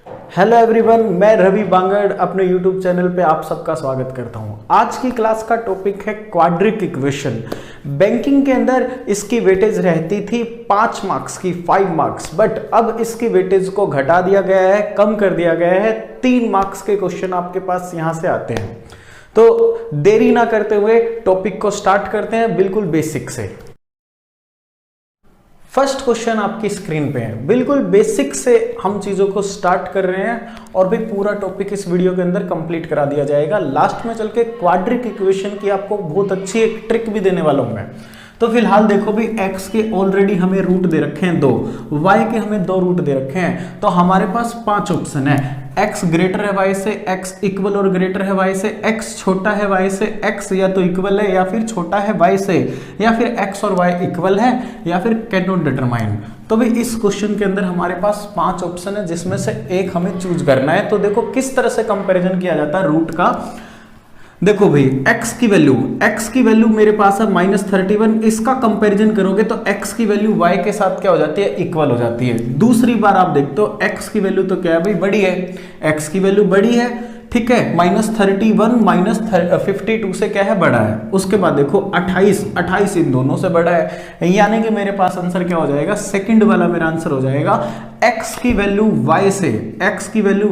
Hello everyone, मैं रवि बांगड़ अपने YouTube channel पे आप सबका स्वागत करता हूं। आज की क्लास का टॉपिक है क्वाड्रिक इक्वेशन। बैंकिंग के अंदर इसकी वेटेज रहती थी 5 मार्क्स की, 5 मार्क्स, बट अब इसकी वेटेज को घटा दिया गया है, कम कर दिया गया है। 3 मार्क्स के क्वेश्चन आपके पास यहां से आते हैं। तो देरी ना करते हुए टॉपिक को स्टार्ट करते हैं बिल्कुल बेसिक से। फर्स्ट क्वेश्चन आपकी स्क्रीन पे है। बिल्कुल बेसिक से हम चीजों को स्टार्ट कर रहे हैं और भी पूरा टॉपिक इस वीडियो के अंदर कंप्लीट करा दिया जाएगा। लास्ट में चल के क्वाड्रिक इक्वेशन की आपको बहुत अच्छी एक ट्रिक भी देने वाला हूं मैं। तो फिलहाल देखो भी x के ऑलरेडी हमें रूट दे रखे हैं 2, y के हमें 2 रूट दे रखे हैं। तो हमारे पास 5 ऑप्शन है। x ग्रेटर है y से, x इक्वल और ग्रेटर है y से, x छोटा है y से, x या तो इक्वल है या फिर छोटा है y से, या फिर x और y इक्वल है, या फिर कैन नॉट डिटरमाइन। तो भी इस क्वेश्चन के अंदर हमारे पास 5 ऑप्शन है जिसमें से एक हमें चूज करना है। तो देखो किस तरह से कंपैरिजन किया जाता है रूट का। देखो भाई x की वैल्यू मेरे पास है -31। इसका कंपैरिजन करोगे तो x की वैल्यू y के साथ क्या हो जाती है, इक्वल हो जाती है। दूसरी बार आप देखते हो x की वैल्यू तो क्या है भाई, बड़ी है। x की वैल्यू बड़ी है, ठीक है। -31 -52 से क्या है, बड़ा है। उसके बाद देखो 28 इन दोनों से बड़ा है, यानी कि मेरे पास आंसर क्या हो जाएगा, सेकंड वाला मेरा आंसर हो जाएगा। x की वैल्यू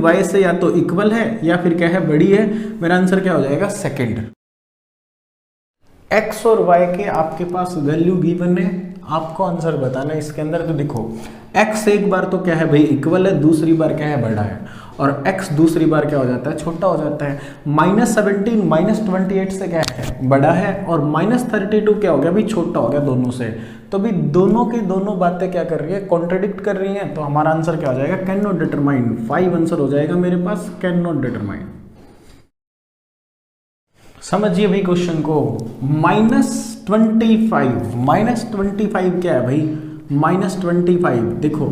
y से या तो इक्वल है या फिर क्या है, बड़ी है। मेरा आंसर क्या हो जाएगा, सेकंड। x और y के आपके पास वैल्यू गिवन है, आपको आंसर बताना है इसके अंदर। तो देखो x एक बार तो क्या है भाई, इक्वल है, दूसरी बार क्या है, बड़ा है, और x दूसरी बार क्या हो जाता है, छोटा हो जाता है। -17 -28 से क्या है, बड़ा है, और -32 क्या हो गया भाई, छोटा हो गया दोनों से। तो भी दोनों की दोनों बातें क्या कर रही है, कॉन्ट्रडिक्ट कर रही हैं। तो हमारा आंसर क्या हो जाएगा, कैन नॉट डिटरमाइन। 5 आंसर हो जाएगा मेरे पास, कैन नॉट डिटरमाइन। समझिए भाई क्वेश्चन को। -25 क्या है भाई, -25। देखो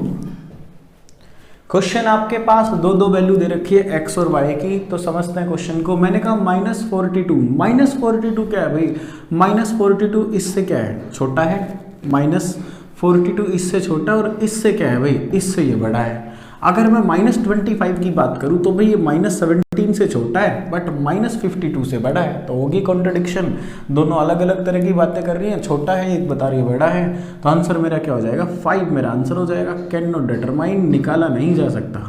क्वेश्चन आपके पास दो वैल्यू दे रखी है x और y की, तो समझते हैं क्वेश्चन को। मैंने कहा -42 क्या है भाई, -42 इससे क्या है, छोटा है। -42 इससे छोटा, और इससे क्या है भाई, इससे ये बड़ा है। अगर मैं -25 की बात करूं तो भाई ये -17 से छोटा है, बट -52 से बड़ा है। तो होगी कॉन्ट्रडिक्शन, दोनों अलग अलग तरह की बातें कर रही हैं। छोटा है, एक बता रही है बड़ा है। तो आंसर मेरा क्या हो जाएगा, 5 मेरा आंसर हो जाएगा। कैन नॉट डिटरमाइन, निकाला नहीं जा सकता।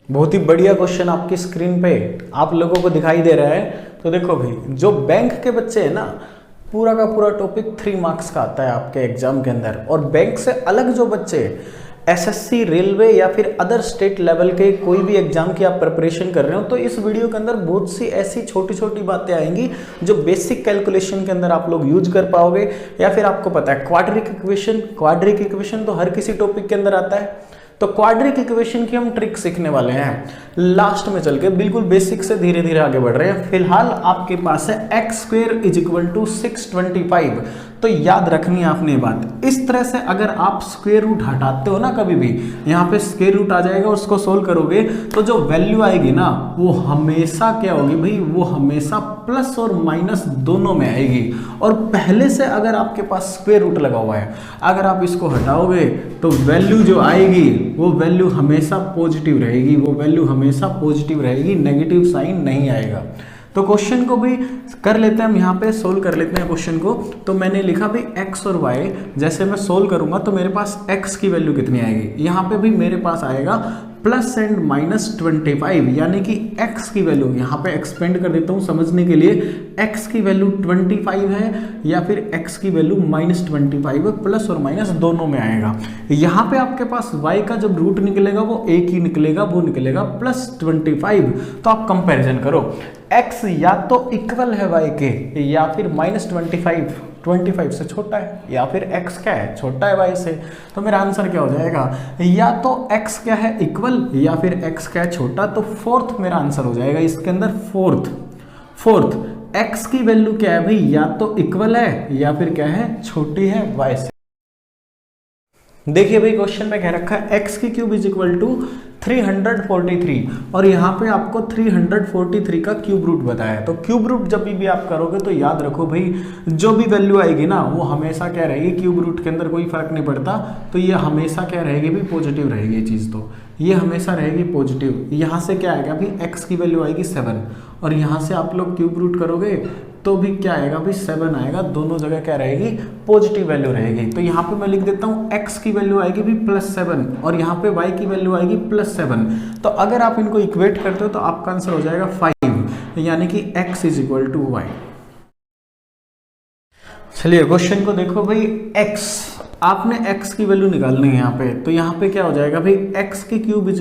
बहुत ही बढ़िया क्वेश्चन आपकी स्क्रीन पे आप लोगों को दिखाई दे रहा है। तो देखो भाई, जो बैंक के बच्चे हैं ना, पूरा का पूरा टॉपिक 3 मार्क्स का आता है आपके एग्जाम के अंदर। और बैंक से अलग जो बच्चे एसएससी, रेलवे या फिर अदर स्टेट लेवल के कोई भी एग्जाम की आप प्रिपरेशन कर रहे हो, तो इस वीडियो के अंदर बहुत सी ऐसी छोटी छोटी बातें आएंगी जो बेसिक कैलकुलेशन के अंदर आप लोग यूज कर पाओगे। या फिर आपको पता है क्वाड्रिक इक्वेशन तो हर किसी टॉपिक के अंदर आता है। तो क्वाड्रिक इक्वेशन की हम ट्रिक सीखने वाले हैं लास्ट में चल के, बिल्कुल बेसिक से धीरे धीरे आगे बढ़ रहे हैं। फिलहाल आपके पास है x² = 625। तो याद रखनी है आपने बात। इस तरह से अगर आप स्क्वायर रूट हटाते हो ना, कभी भी यहाँ पे स्क्वायर रूट आ जाएगा, उसको सोल्व करोगे तो जो वैल्यू आएगी ना, वो हमेशा क्या होगी भाई, वो हमेशा प्लस और माइनस दोनों में आएगी। और पहले से अगर आपके पास स्क्वायर रूट लगा हुआ है, अगर आप इसको हटाओगे तो वैल्यू जो आएगी वो वैल्यू हमेशा पॉजिटिव रहेगी, नेगेटिव साइन नहीं आएगा। तो क्वेश्चन को भी कर लेते हैं हम, यहाँ पे सोल्व कर लेते हैं क्वेश्चन को। तो मैंने लिखा भी x और y, जैसे मैं सोल्व करूंगा तो मेरे पास x की वैल्यू कितनी आएगी, यहाँ पे भी मेरे पास आएगा प्लस एंड -25, यानी कि x की वैल्यू, यहाँ पे एक्सपेंड कर देता हूँ समझने के लिए। x की वैल्यू 25 है या फिर x की वैल्यू -25 है, प्लस और माइनस दोनों में आएगा। यहाँ पे आपके पास y का जब रूट निकलेगा वो एक ही निकलेगा, वो निकलेगा +25। तो आप कंपैरिजन करो, x या तो इक्वल है y के, या फिर -25 से छोटा है, या फिर x क्या है, छोटा है y से। तो मेरा आंसर क्या हो जाएगा, या तो x क्या है, इक्वल, या फिर x क्या है, छोटा। तो फोर्थ मेरा आंसर हो जाएगा इसके अंदर, फोर्थ x की वैल्यू क्या है भाई, या तो इक्वल है या फिर क्या है, छोटी है y से। देखिए भाई क्वेश्चन में कह रखा है x³ = 343, और यहाँ पे आपको 343 का क्यूब रूट बताया है। तो क्यूब रूट जब भी आप करोगे तो याद रखो भाई, जो भी वैल्यू आएगी ना वो हमेशा क्या रहेगी, क्यूब रूट के अंदर कोई फर्क नहीं पड़ता, तो ये हमेशा क्या रहेगी भी, पॉजिटिव रहेगी ये चीज़। तो ये हमेशा रहेगी पॉजिटिव। यहाँ से क्या आएगा भाई, x की वैल्यू आएगी 7 और यहाँ से आप लोग क्यूब रूट करोगे तो भी क्या आएगा भाई 7 आएगा, दोनों जगह क्या रहेगी, पॉजिटिव वैल्यू रहेगी। तो यहाँ पे मैं लिख देता हूँ x की वैल्यू आएगी भी +7 और यहाँ पे y की वैल्यू आएगी +7। तो अगर आप इनको इक्वेट करते हो तो आपका आंसर हो जाएगा 5, यानी कि x = y। चलिए क्वेश्चन को देखो भाई, x आपने x की वैल्यू निकालनी है यहाँ पे, तो यहाँ पे क्या हो जाएगा भाई x की क्यूब =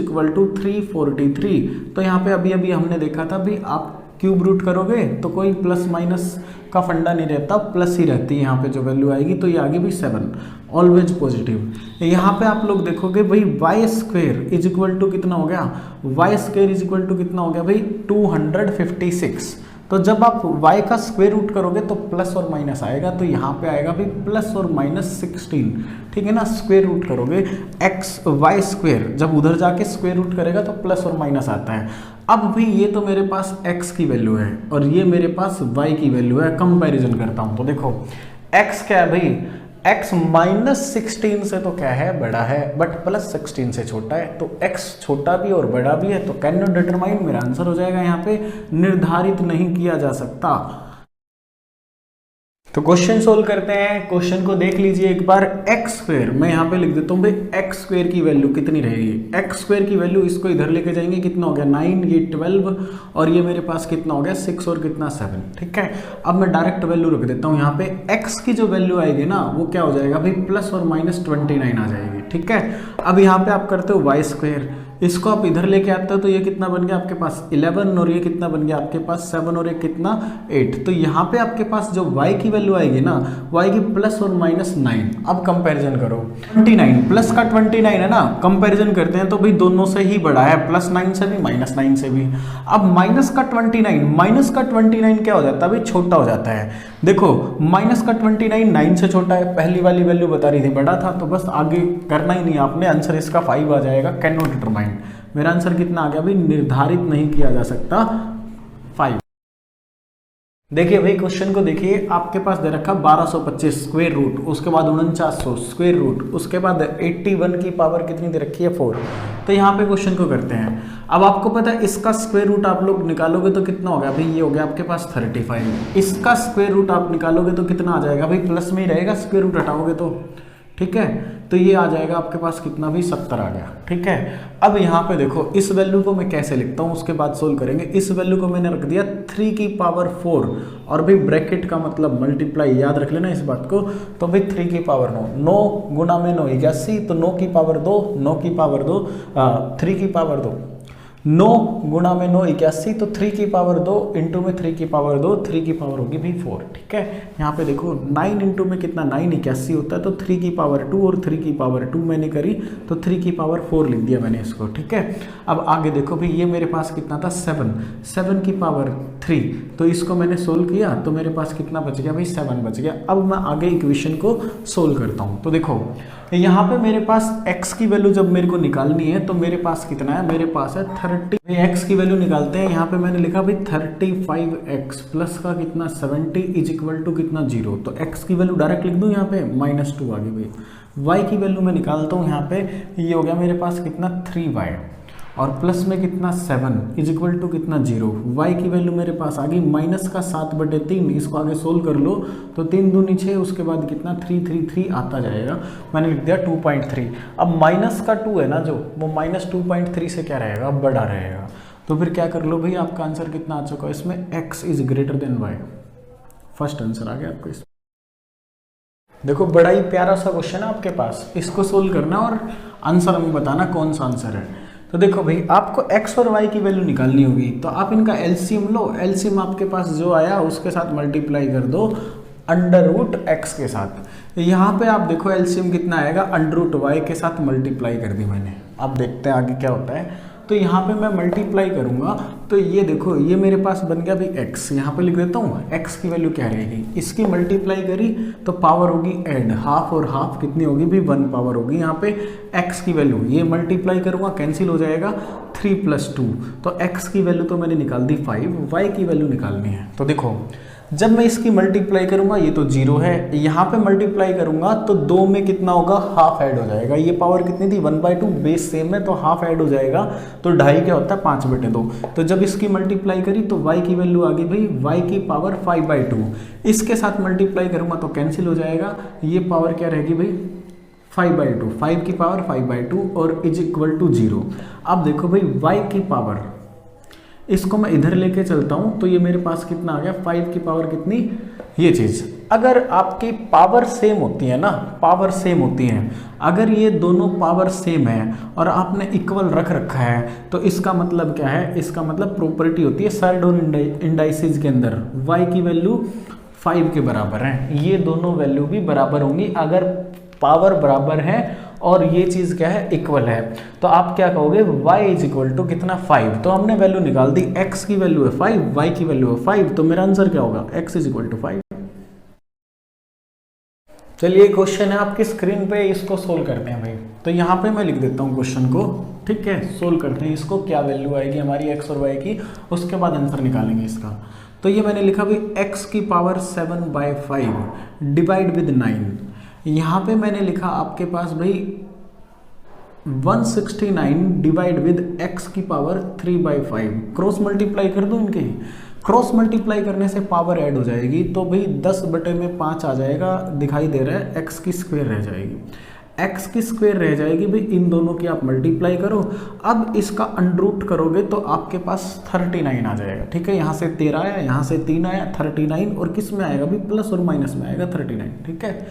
343। तो यहाँ पे अभी अभी हमने देखा था भाई आप क्यूब रूट करोगे तो कोई प्लस माइनस का फंडा नहीं रहता, प्लस ही रहती है यहाँ पे जो वैल्यू आएगी। तो ये आगे भी 7, ऑलवेज पॉजिटिव। यहाँ पे आप लोग देखोगे भाई y² कितना हो गया, y² कितना हो गया भाई 256। तो जब आप y का स्क्वायर रूट करोगे तो प्लस और माइनस आएगा, तो यहाँ पे आएगा भी प्लस और माइनस 16, ठीक है ना। स्क्वायर रूट करोगे y², जब उधर जाके स्क्वायर रूट करेगा तो प्लस और माइनस आता है। अब भी ये तो मेरे पास x की वैल्यू है और ये मेरे पास y की वैल्यू है, कंपैरिजन करता हूँ तो देखो x क्या है भाई, x -16 से तो क्या है, बड़ा है, बट +16 से छोटा है। तो x छोटा भी और बड़ा भी है, तो कैन नॉट डिटरमाइन मेरा आंसर हो जाएगा यहाँ पे, निर्धारित नहीं किया जा सकता। तो क्वेश्चन सोल्व करते हैं। क्वेश्चन को देख लीजिए एक बार, x², मैं यहाँ पे लिख देता हूँ भाई x² की वैल्यू कितनी रहेगी, x² की वैल्यू इसको इधर लेके जाएंगे, कितना हो गया 9, ये 12 और ये मेरे पास कितना हो गया 6 और कितना 7, ठीक है। अब मैं डायरेक्ट वैल्यू रख देता हूँ यहाँ पे, x की जो वैल्यू आएगी ना वो क्या हो जाएगा भाई प्लस और माइनस 29 आ जाएगी, ठीक है। अब यहाँ पे आप करते हो y², इसको आप इधर लेके आते हो तो ये कितना बन गया आपके पास 11 और ये कितना बन गया आपके पास 7 और ये कितना 8। तो यहाँ पे आपके पास जो y की वैल्यू आएगी ना वो आएगी प्लस और माइनस 9। अब कंपैरिजन करो, 29 प्लस का 29 है ना, कंपैरिजन करते हैं तो भाई दोनों से ही बड़ा है, +9 से भी -9 से भी। अब माइनस का 29 क्या हो जाता है भाई, छोटा हो जाता है। देखो माइनस का 29 9 से छोटा है, पहली वाली वैल्यू बता रही थी बड़ा था, तो बस आगे करना ही नहीं आपने, आंसर इसका 5 आ जाएगा, कैन नॉट डिटरमाइन। मेरा आंसर कितना आ गया भाई, निर्धारित नहीं किया जा सकता, 5। देखिए भाई क्वेश्चन को देखिए, आपके पास दे रखा 1225 स्क्वायर रूट, उसके बाद 4900 स्क्वायर रूट, उसके बाद 81 की पावर कितनी दे रखी है 4। तो यहाँ पे क्वेश्चन को करते हैं। अब आपको पता है इसका स्क्वायर रूट आप लोग निकालोगे तो कितना हो गया भाई, ये हो गया आपके पास 35। इसका स्क्वायर रूट आप निकालोगे तो कितना आ जाएगा भाई, प्लस में ही रहेगा, स्क्वायर रूट हटाओगे तो, ठीक है। तो ये आ जाएगा आपके पास कितना भी 70 आ गया, ठीक है। अब यहाँ पे देखो इस वैल्यू को मैं कैसे लिखता हूँ, उसके बाद सोल्व करेंगे। इस वैल्यू को मैंने रख दिया 3 की पावर 4 और भाई ब्रैकेट का मतलब मल्टीप्लाई, याद रख लेना इस बात को। तो भाई 3 की पावर 9, 9 गुना में 9 81, तो 9 की पावर 2, 9 की पावर 2 3 की पावर 2, 9 गुना में 9 81, तो 3 की पावर 2 इंटू में 3 की पावर 2, 3 की पावर होगी भी 4, ठीक है। यहाँ पे देखो 9 इंटू में कितना 9 81 होता है, तो 3 की पावर 2 और 3 की पावर 2 मैंने करी, तो 3 की पावर 4 लिख दिया मैंने इसको, ठीक है। अब आगे देखो भाई ये मेरे पास कितना था 7 की पावर 3, तो इसको मैंने सोल्व किया तो मेरे पास कितना बच गया भाई 7 बच गया। अब मैं आगे इक्वेशन को सोल्व करता हूँ। तो देखो यहाँ पे मेरे पास x की वैल्यू जब मेरे को निकालनी है तो मेरे पास कितना है, मेरे पास है 30। x की वैल्यू निकालते हैं। यहाँ पे मैंने लिखा भाई 35x प्लस का कितना 70 इज इक्वल टू कितना 0। तो x की वैल्यू डायरेक्ट लिख दूँ यहाँ पे -2 आ गई भाई। y की वैल्यू मैं निकालता हूँ यहाँ पे, ये हो गया मेरे पास कितना 3y और प्लस में कितना 7 इज इक्वल टू कितना 0। y की वैल्यू मेरे पास आ गई -7/3। इसको आगे सोल्व कर लो तो 3 दूनी 6, उसके बाद कितना 3 आता जाएगा, मैंने लिख दिया 2.3। अब माइनस का 2 है ना जो, वो -2.3 से क्या रहेगा, बड़ा रहेगा। तो फिर क्या कर लो भाई, आपका आंसर कितना आ चुका है इसमें, x is greater than y। First answer आ गया आपको इसमें। देखो बड़ा ही प्यारा सा क्वेश्चन है आपके पास, इसको सोल्व करना और आंसर हमें बताना कौन सा आंसर है। तो देखो भाई आपको x और y की वैल्यू निकालनी होगी, तो आप इनका एलसीएम लो। एलसीएम आपके पास जो आया उसके साथ मल्टीप्लाई कर दो √x के साथ। यहाँ पे आप देखो एलसीएम कितना आएगा, √y के साथ मल्टीप्लाई कर दी मैंने। अब देखते हैं आगे क्या होता है। तो यहाँ पे मैं मल्टीप्लाई करूँगा तो ये देखो ये मेरे पास बन गया भाई x, यहाँ पे लिख देता हूँ x की वैल्यू क्या रहेगी, इसकी मल्टीप्लाई करी तो पावर होगी ऐड, हाफ और हाफ कितनी होगी भी 1 पावर होगी। यहाँ पे x की वैल्यू ये मल्टीप्लाई करूँगा कैंसिल हो जाएगा, 3 + 2, तो x की वैल्यू तो मैंने निकाल दी 5, y की वैल्यू निकालनी है। तो देखो जब मैं इसकी मल्टीप्लाई करूंगा ये तो 0 है, यहाँ पे मल्टीप्लाई करूंगा तो 2 में कितना होगा, हाफ ऐड हो जाएगा। ये पावर कितनी थी 1/2, बेस सेम है तो हाफ ऐड हो जाएगा, तो 2.5 क्या होता है 5/2। तो जब इसकी मल्टीप्लाई करी तो y की वैल्यू आ गई भाई y की पावर 5/2। इसके साथ मल्टीप्लाई करूंगा तो कैंसिल हो जाएगा, ये पावर क्या रहेगी भाई 5/2, 5 की पावर 5/2 और इज इक्वल टू 0। अब देखो भाई y की पावर, इसको मैं इधर लेके चलता हूं तो ये मेरे पास कितना आ गया 5 की पावर कितनी, ये चीज। अगर आपकी पावर सेम होती है ना, पावर सेम होती है, अगर ये दोनों पावर सेम है और आपने इक्वल रख रखा है तो इसका मतलब क्या है, इसका मतलब प्रॉपर्टी होती है साइड इंडाइसिस के अंदर y की वैल्यू 5 के बराबर है, ये दोनों वैल्यू भी बराबर होंगी अगर पावर बराबर है और ये चीज क्या है इक्वल है। तो आप क्या कहोगे y इज इक्वल टू कितना 5, तो हमने वैल्यू निकाल दी, x की वैल्यू है 5, y की वैल्यू है 5, तो मेरा आंसर क्या होगा x इज इक्वल टू 5। चलिए क्वेश्चन है आपकी स्क्रीन पे, इसको सोल्व करते हैं भाई। तो यहाँ पे मैं लिख देता हूँ क्वेश्चन को, ठीक है, सोल्व करते हैं इसको, क्या वैल्यू आएगी हमारी x और y की, उसके बाद आंसर निकालेंगे इसका। तो ये मैंने लिखा भाई x की पावर 7/5 डिवाइड विद 9, यहाँ पे मैंने लिखा आपके पास भाई 169 डिवाइड विद x की पावर 3/5, क्रॉस मल्टीप्लाई कर दूं इनके, क्रॉस मल्टीप्लाई करने से पावर ऐड हो जाएगी तो भाई 10/5 आ जाएगा, दिखाई दे रहा है, x की स्क्वायर रह जाएगी, x की स्क्वायर रह जाएगी भाई, इन दोनों की आप मल्टीप्लाई करो। अब इसका अंडरूट करोगे तो आपके पास 39 आ जाएगा, ठीक है, यहाँ से 13 आया, यहाँ से 3 आया 39, और किस में आएगा भाई प्लस और माइनस में आएगा 39, ठीक है,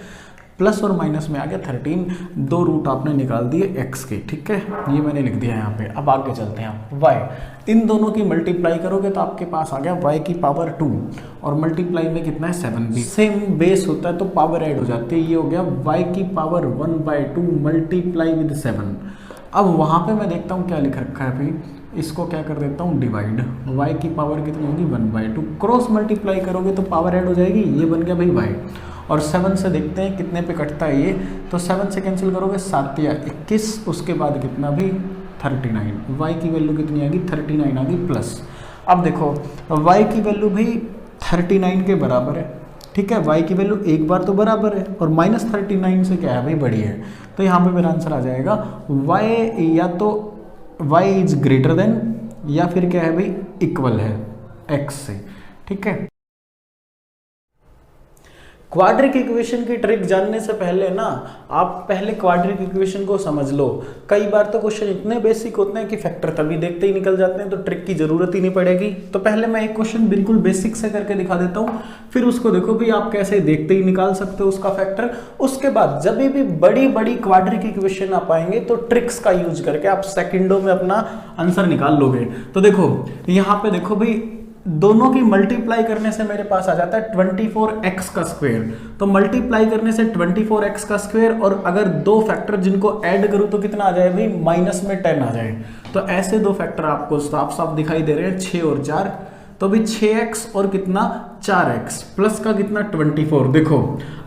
प्लस और माइनस में आ गया 13, दो रूट आपने निकाल दिए x के, ठीक है, ये मैंने लिख दिया यहाँ पे। अब आगे चलते हैं y, इन दोनों की मल्टीप्लाई करोगे तो आपके पास आ गया y की पावर 2 और मल्टीप्लाई में कितना है 7, भी सेम बेस होता है तो पावर ऐड हो जाती है, ये हो गया y की पावर 1/2 मल्टीप्लाई विद 7। अब वहाँ पे मैं देखता हूँ क्या लिख रखा है भाई, इसको क्या कर देता हूँ डिवाइड, y की पावर कितनी होगी 1/2, क्रॉस मल्टीप्लाई करोगे तो पावर ऐड हो जाएगी, ये बन गया भाई y, और 7 से देखते हैं कितने पे कटता है ये, तो 7 से कैंसिल करोगे 7 या 21, उसके बाद कितना भी 39, y की वैल्यू कितनी आ गई 39 आ गई प्लस। अब देखो y की वैल्यू भी 39 के बराबर है, ठीक है, y की वैल्यू एक बार तो बराबर है और -39 से क्या है भाई बड़ी है, तो यहाँ पे मेरा आंसर आ जाएगा y, या तो y इज ग्रेटर देन या फिर क्या है भाई इक्वल है x से, ठीक है। क्वाड्रिक इक्वेशन की ट्रिक जानने से पहले ना आप पहले क्वाड्रिक इक्वेशन को समझ लो। कई बार तो क्वेश्चन इतने बेसिक होते हैं कि फैक्टर तभी देखते ही निकल जाते हैं, तो ट्रिक की जरूरत ही नहीं पड़ेगी। तो पहले मैं एक क्वेश्चन बिल्कुल बेसिक से करके दिखा देता हूँ, फिर उसको देखो भी आप कैसे देखते ही निकाल सकते हो उसका फैक्टर। उसके बाद जब भी बड़ी बड़ी क्वाड्रिक इक्वेशन आ पाएंगे तो ट्रिक्स का यूज करके आप सेकंडों में अपना आंसर निकाल लोगे। तो देखो यहाँ पे देखो भाई, दोनों की मल्टीप्लाई करने से मेरे पास आ जाता है 24x का स्क्वायर, तो मल्टीप्लाई करने से 24x का स्क्वायर, और अगर दो फैक्टर जिनको ऐड करूं तो कितना आ जाए भाई माइनस में 10 आ जाए। तो ऐसे दो फैक्टर आपको साफ साफ दिखाई दे रहे हैं 6 और 4, तो भी 6x और कितना 4x प्लस का कितना 24। देखो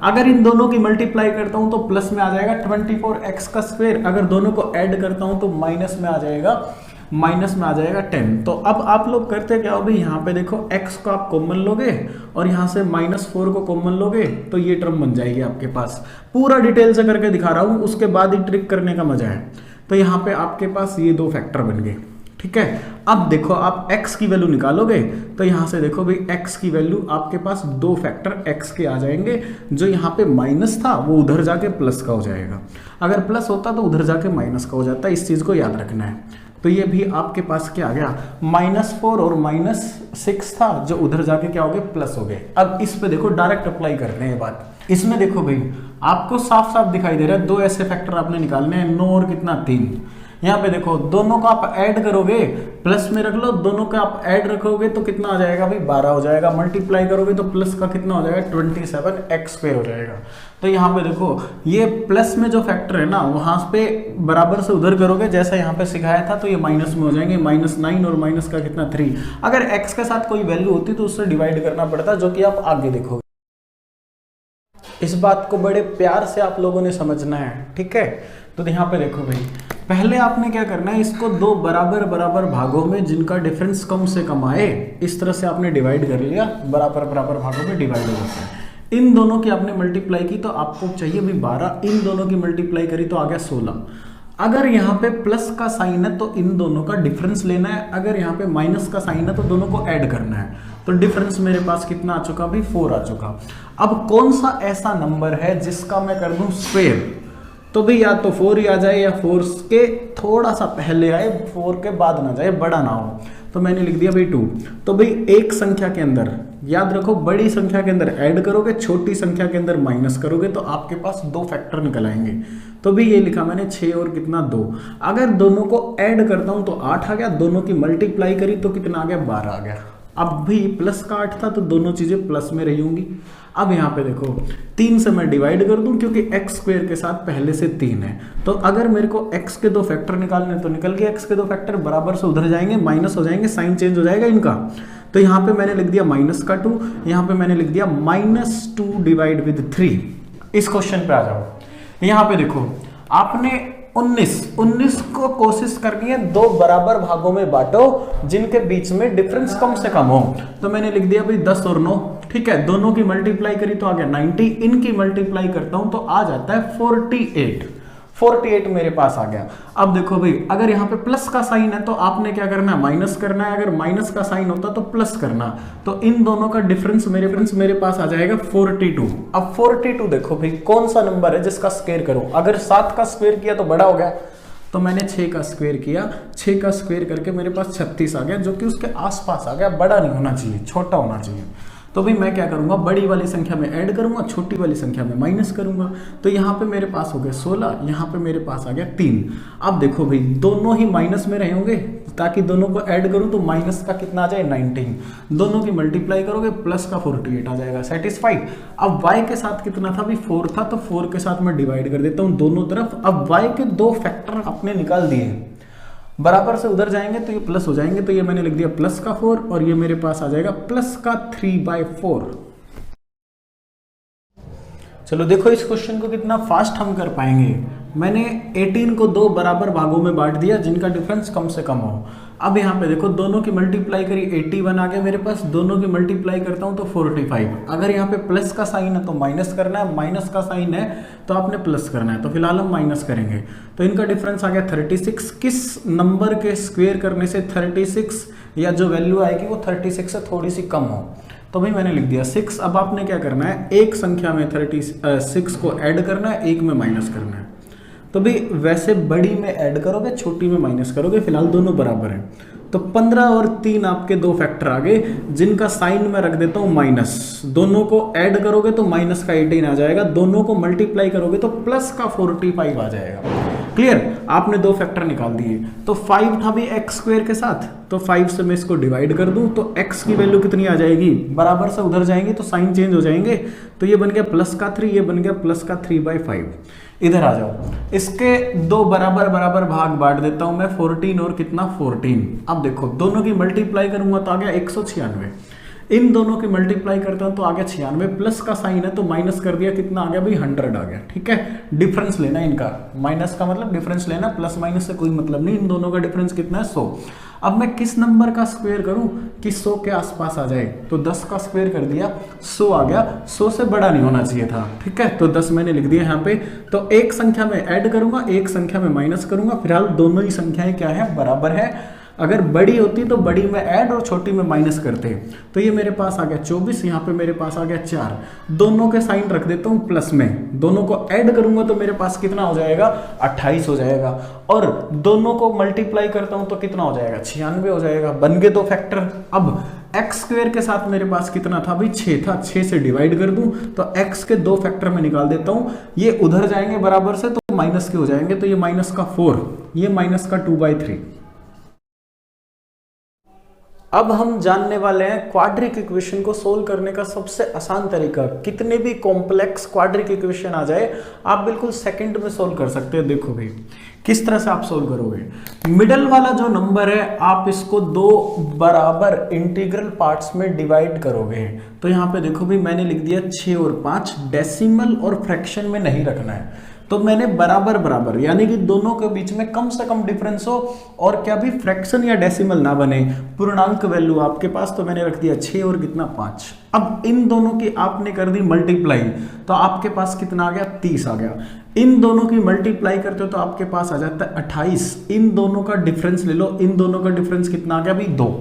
अगर इन दोनों की मल्टीप्लाई करता हूं तो प्लस में आ जाएगा 24x का स्क्वायर, अगर दोनों को ऐड करता हूं तो माइनस में आ जाएगा 10। तो अब आप लोग करते क्या हो भाई, यहाँ पे देखो x को आप कॉमन लोगे और यहाँ से -4 को कॉमन लोगे तो ये टर्म बन जाएगी आपके पास। पूरा डिटेल से करके दिखा रहा हूँ, उसके बाद ही ट्रिक करने का मजा है। तो यहाँ पे आपके पास ये दो फैक्टर बन गए, ठीक है। अब देखो आप x की वैल्यू निकालोगे तो यहाँ से देखो भाई x की वैल्यू आपके पास दो फैक्टर x के आ जाएंगे, जो यहाँ पे माइनस था वो उधर जाके प्लस का हो जाएगा, अगर प्लस होता तो उधर जाके माइनस का हो जाता है, इस चीज को याद रखना है। तो ये भी आपके पास क्या आ गया -4 और -6 था, जो उधर जाके क्या हो गए प्लस हो गए। अब इस पे देखो डायरेक्ट अप्लाई करते हैं बात। इसमें देखो भाई आपको साफ साफ दिखाई दे रहा है, दो ऐसे फैक्टर आपने निकालने हैं, 9 और कितना 3। यहाँ पे देखो दोनों को आप ऐड करोगे, प्लस में रख लो, दोनों का आप ऐड रखोगे तो कितना आ जाएगा भाई 12 हो जाएगा, मल्टीप्लाई करोगे तो प्लस का कितना हो जाएगा 27x² हो जाएगा। तो यहाँ पे देखो ये प्लस में जो फैक्टर है ना, वहां पे बराबर से उधर करोगे जैसा यहाँ पे सिखाया था, तो ये माइनस में हो जाएंगे, -9 और माइनस का कितना 3। अगर x के साथ कोई वैल्यू होती तो उससे डिवाइड करना पड़ता, जो कि आप आगे देखोगे। इस बात को बड़े प्यार से आप लोगों ने समझना है, ठीक है। तो यहाँ पे देखो भाई पहले आपने क्या करना है, इसको दो बराबर बराबर भागों में जिनका डिफरेंस कम से कम आए इस तरह से आपने डिवाइड कर लिया, बराबर बराबर भागों में डिवाइड हो जाता है। इन दोनों की आपने मल्टीप्लाई की तो आपको चाहिए भी 12, इन दोनों की मल्टीप्लाई करी तो आ गया 16। अगर यहाँ पे प्लस का साइन है तो इन दोनों का डिफरेंस लेना है, अगर यहाँ पे माइनस का साइन है तो दोनों को ऐड करना है। तो डिफरेंस मेरे पास कितना आ चुका भाई, 4 आ चुका। अब कौन सा ऐसा नंबर है जिसका मैं कर दूं स्क्वायर, तो भाई या तो 4 ही आ जाए या 4 के थोड़ा सा पहले आए, 4 के बाद ना जाए, बड़ा ना हो। तो मैंने लिख दिया भाई 2। तो भाई एक संख्या के अंदर याद रखो, बड़ी संख्या के अंदर ऐड करोगे, छोटी संख्या के अंदर माइनस करोगे तो आपके पास 2 फैक्टर निकल आएंगे। तो भी ये लिखा मैंने 6 और कितना 2। अगर दोनों को ऐड करता हूं तो 8 आ गया, दोनों की मल्टीप्लाई करी तो कितना आ गया, 12 आ गया। अब भी प्लस का 8 था तो दोनों चीजें प्लस में रही होंगी। अब यहाँ पे देखो 3 से मैं डिवाइड कर दूं क्योंकि एक्स स्क्वायर के साथ पहले से 3 है। तो अगर मेरे को एक्स के 2 फैक्टर निकालने तो निकल गया, एक्स के 2 फैक्टर बराबर से उधर जाएंगे, माइनस हो जाएंगे, साइन चेंज हो जाएगा इनका। तो यहाँ पे मैंने लिख दिया -2, यहाँ पे मैंने लिख दिया -2 डिवाइड विद 3। इस क्वेश्चन पे आ जाओ। यहाँ पे देखो आपने 19 को कोशिश करनी है 2 बराबर भागों में बांटो जिनके बीच में डिफरेंस कम से कम हो। तो मैंने लिख दिया भाई 10 और 9, ठीक है। दोनों की मल्टीप्लाई करी तो आ गया 90, इनकी मल्टीप्लाई करता हूं तो आ जाता है 48 मेरे पास आ गया। अब देखो भाई अगर यहाँ पे प्लस का साइन है तो आपने क्या करना है, माइनस करना है। अगर माइनस का साइन होता तो प्लस करना। तो इन दोनों का डिफरेंस मेरे पास आ जाएगा 42। अब 42 देखो भाई कौन सा नंबर है जिसका स्क्वायर करूं। अगर 7 का स्क्वायर किया तो बड़ा हो गया, तो मैंने 6 का स्क्वायर किया, 6 का स्क्वायर करके मेरे पास 36 आ गया, जो कि उसके आसपास आ गया, बड़ा नहीं होना चाहिए, छोटा होना चाहिए। तो भाई मैं क्या करूंगा, बड़ी वाली संख्या में ऐड करूंगा, छोटी वाली संख्या में माइनस करूंगा। तो यहाँ पे मेरे पास हो गया 16, यहाँ पे मेरे पास आ गया 3। अब देखो भाई दोनों ही माइनस में रहे होंगे, ताकि दोनों को ऐड करूं तो माइनस का कितना आ जाए 19, दोनों की मल्टीप्लाई करोगे प्लस का 48 आ जाएगा, सेटिस्फाइड। अब y के साथ कितना था भाई, 4 था, तो 4 के साथ मैं डिवाइड कर देता हूँ दोनों तरफ। अब y के 2 फैक्टर अपने निकाल दिए, बराबर से उधर जाएंगे तो ये प्लस हो जाएंगे। तो ये मैंने लिख दिया प्लस का 4 और ये मेरे पास आ जाएगा प्लस का 3/4। चलो देखो इस क्वेश्चन को कितना फास्ट हम कर पाएंगे। मैंने 18 को 2 बराबर भागों में बांट दिया जिनका डिफरेंस कम से कम हो। अब यहाँ पे देखो दोनों की मल्टीप्लाई करी 81 आ गया मेरे पास, दोनों की मल्टीप्लाई करता हूँ तो 45। अगर यहाँ पे प्लस का साइन है तो माइनस करना है, माइनस का साइन है तो आपने प्लस करना है। तो फिलहाल हम माइनस करेंगे। तो इनका डिफरेंस आ गया 36। किस नंबर के स्क्वायर करने से 36 या जो वैल्यू आएगी वो 36 से थोड़ी सी कम हो। तो भाई मैंने लिख दिया 6। अब आपने क्या करना है, एक संख्या में 36 को ऐड करना है, एक में माइनस करना है। तो भाई वैसे बड़ी में ऐड करोगे, छोटी में माइनस करोगे, फिलहाल दोनों बराबर हैं। तो 15 और 3 आपके 2 फैक्टर आ गए जिनका साइन मैं रख देता हूं माइनस। दोनों को ऐड करोगे तो माइनस का 18 आ जाएगा, दोनों को मल्टीप्लाई करोगे तो प्लस का 45 आ जाएगा। क्लियर, आपने 2 फैक्टर निकाल दिए। तो 5 था भी एक्स स्क्वायर के साथ, तो 5 से मैं इसको डिवाइड कर दूं तो x की वैल्यू कितनी आ जाएगी, बराबर से उधर जाएंगे तो साइन चेंज हो जाएंगे। तो ये बन गया प्लस का 3, ये बन गया प्लस का 3/5। इधर आ जाओ, इसके 2 बराबर बराबर भाग बांट देता हूं मैं, 14 और कितना 14। अब देखो दोनों की मल्टीप्लाई करूंगा तो आ गया 196, इन दोनों की मल्टीप्लाई करता हूं तो आ गया 96, प्लस का साइन है तो माइनस कर दिया, कितना आ गया भाई 100 आ गया। ठीक है, डिफरेंस लेना इनका, माइनस का मतलब डिफरेंस लेना, प्लस माइनस से कोई मतलब नहीं। इन दोनों का डिफरेंस कितना है 100। अब मैं किस नंबर का स्क्वायर करूं कि 100 के आसपास आ जाए, तो 10 का स्क्वायर कर दिया, 100 आ गया, 100 से बड़ा नहीं होना चाहिए था। ठीक है, तो 10 मैंने लिख दिया यहाँ पे। तो एक संख्या में ऐड करूंगा, एक संख्या में माइनस करूंगा, फिलहाल दोनों ही संख्याएं क्या है, बराबर है। अगर बड़ी होती तो बड़ी में ऐड और छोटी में माइनस करते। तो ये मेरे पास आ गया 24, यहाँ पे मेरे पास आ गया 4। दोनों के साइन रख देता हूँ प्लस में, दोनों को ऐड करूंगा तो मेरे पास कितना हो जाएगा 28 हो जाएगा, और दोनों को मल्टीप्लाई करता हूं तो कितना हो जाएगा 96 हो जाएगा। बन गए 2 फैक्टर। अब एक्स स्क्वायर के साथ मेरे पास कितना था भाई 6 था, 6 से डिवाइड कर दूं तो एक्स के 2 फैक्टर में निकाल देता हूं, ये उधर जाएंगे बराबर से तो माइनस के हो जाएंगे, तो ये माइनस का 4, ये माइनस का 2/3। अब हम जानने वाले हैं क्वाड्रिक इक्वेशन को सोल्व करने का सबसे आसान तरीका। कितने भी कॉम्प्लेक्स क्वाड्रिक इक्वेशन आ जाए आप बिल्कुल सेकंड में सोल्व कर सकते हैं। देखो भाई किस तरह से आप सोल्व करोगे। मिडल वाला जो नंबर है आप इसको 2 बराबर इंटीग्रल पार्ट्स में डिवाइड करोगे। तो यहाँ पे देखो भाई मैंने लिख दिया 6 और 5, डेसिमल और फ्रैक्शन में नहीं रखना है। तो मैंने बराबर बराबर यानी कि दोनों के बीच में कम से कम डिफरेंस हो और क्या भी फ्रैक्शन या डेसिमल ना बने, पूर्णांक वैल्यू आपके पास, तो मैंने रख दिया 6 और कितना 5। अब इन दोनों की आपने कर दी मल्टीप्लाई, तो आपके पास कितना आ गया 30 आ गया। इन दोनों की मल्टीप्लाई करते हो तो आपके पास आ जाता है 28। इन दोनों का डिफरेंस ले लो, इन दोनों का डिफरेंस कितना आ गया भाई 2।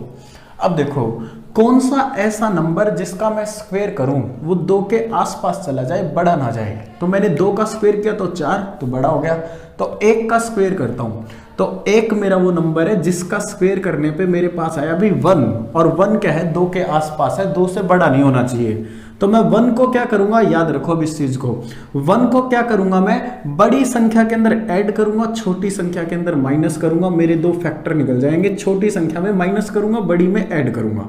अब देखो कौन सा ऐसा नंबर जिसका मैं स्क्वायर करूं वो 2 के आसपास चला जाए, बड़ा ना जाए। तो मैंने 2 का स्क्वायर किया तो 4, तो बड़ा हो गया। तो 1 का स्क्वायर करता हूं तो 1 मेरा वो नंबर है जिसका स्क्वायर करने पे मेरे पास आया भी 1, और 1 क्या है 2 के आसपास है, 2 से बड़ा नहीं होना चाहिए। तो मैं 1 को क्या करूंगा, याद रखो अब इस चीज को, 1 को क्या करूंगा मैं बड़ी संख्या के अंदर ऐड करूंगा, छोटी संख्या के अंदर माइनस करूंगा, मेरे 2 फैक्टर निकल जाएंगे, छोटी संख्या में माइनस करूंगा, बड़ी में ऐड करूंगा।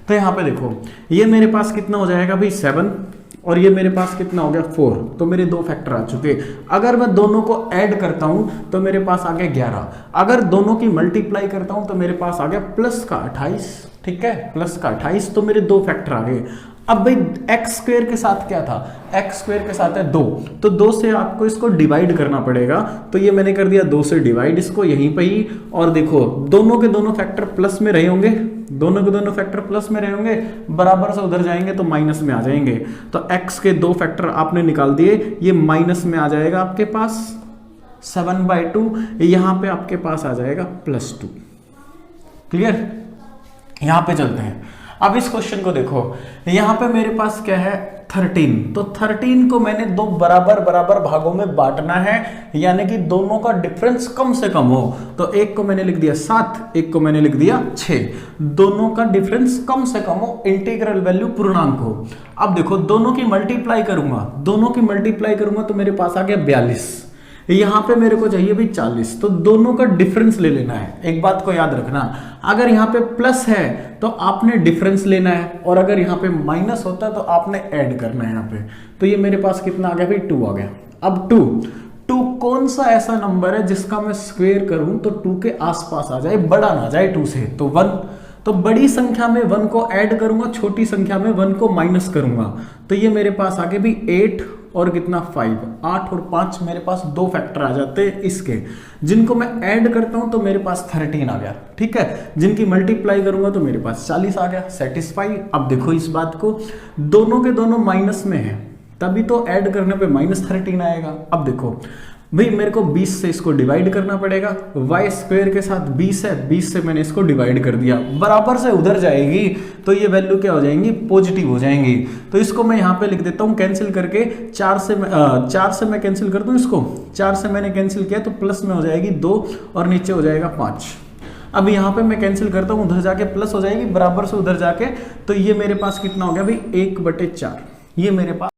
तो यहां पे देखो ये मेरे पास कितना हो जाएगा भाई 7 और ये मेरे पास कितना हो गया 4, तो मेरे 2 फैक्टर आ चुके। अगर मैं दोनों को ऐड करता हूं तो मेरे पास आ गया 11। अगर दोनों की मल्टीप्लाई करता हूं तो मेरे पास आ गया प्लस का 28, ठीक है, प्लस का 28, तो मेरे 2 फैक्टर आ गए। अब भाई एक्स स्क्वायर के साथ क्या था, एक्स स्क्वायर के साथ है 2, तो 2 से आपको इसको डिवाइड करना पड़ेगा। तो ये मैंने कर दिया 2 से डिवाइड इसको यहीं पे ही, और देखो दोनों के दोनों फैक्टर प्लस में रहे होंगे, दोनों के दोनों फैक्टर प्लस में रहे होंगे, बराबर से उधर जाएंगे तो माइनस में आ जाएंगे। तो एक्स के 2 फैक्टर आपने निकाल दिए, ये माइनस में आ जाएगा आपके पास 7/2, यहां पे आपके पास आ जाएगा +2। क्लियर? यहां पे चलते हैं। अब इस क्वेश्चन को देखो, यहां पे मेरे पास क्या है 13, तो 13 को मैंने 2 बराबर बराबर भागों में बांटना है, यानी कि दोनों का डिफरेंस कम से कम हो। तो एक को मैंने लिख दिया 7, एक को मैंने लिख दिया 6, दोनों का डिफरेंस कम से कम हो, इंटीग्रल वैल्यू पूर्णांक हो। अब देखो दोनों की मल्टीप्लाई करूंगा, दोनों की मल्टीप्लाई करूंगा तो मेरे पास आ गया 42, यहां पे मेरे को चाहिए भी 40, तो दोनों का डिफरेंस ले लेना है। एक बात को याद रखना, अगर यहां पे प्लस है तो आपने डिफरेंस लेना है, और अगर यहां पे माइनस होता है तो आपने ऐड करना है यहां पे। तो ये मेरे पास कितना आ गया भाई 2 आ गया। अब 2 कौन सा ऐसा नंबर है जिसका मैं स्क्वायर करूं तो 2 के आसपास आ जाए, बड़ा ना जाए 2 से, तो 1। तो बड़ी संख्या में 1 को ऐड करूंगा, छोटी संख्या में 1 को माइनस करूंगा, तो ये मेरे पास आगे भी 8 और कितना 5, 8 और 5 मेरे पास 2 फैक्टर आ जाते हैं इसके, जिनको मैं ऐड करता हूं तो मेरे पास 13 आ गया, ठीक है। जिनकी मल्टीप्लाई करूंगा तो मेरे पास 40 आ गया, सेटिस्फाई। अब देखो इस बात को, दोनों के दोनों माइनस में है, तभी तो ऐड करने पे -13 आएगा। अब देखो भाई मेरे को 20 से इसको डिवाइड करना पड़ेगा, y स्क्वायर के साथ 20 है, 20 से मैंने इसको डिवाइड कर दिया, बराबर से उधर जाएगी तो ये वैल्यू क्या हो जाएंगी, पॉजिटिव हो जाएंगी। तो इसको मैं यहाँ पे लिख देता हूँ कैंसिल करके, 4 से मैं कैंसिल कर दूं इसको, 4 से मैंने कैंसिल किया तो प्लस में हो जाएगी 2 और नीचे हो जाएगा 5। अब यहाँ पे मैं कैंसिल करता हूँ, उधर जाके प्लस हो जाएगी, बराबर से उधर जाके, तो ये मेरे पास कितना हो गया भाई 1/4, ये मेरे पास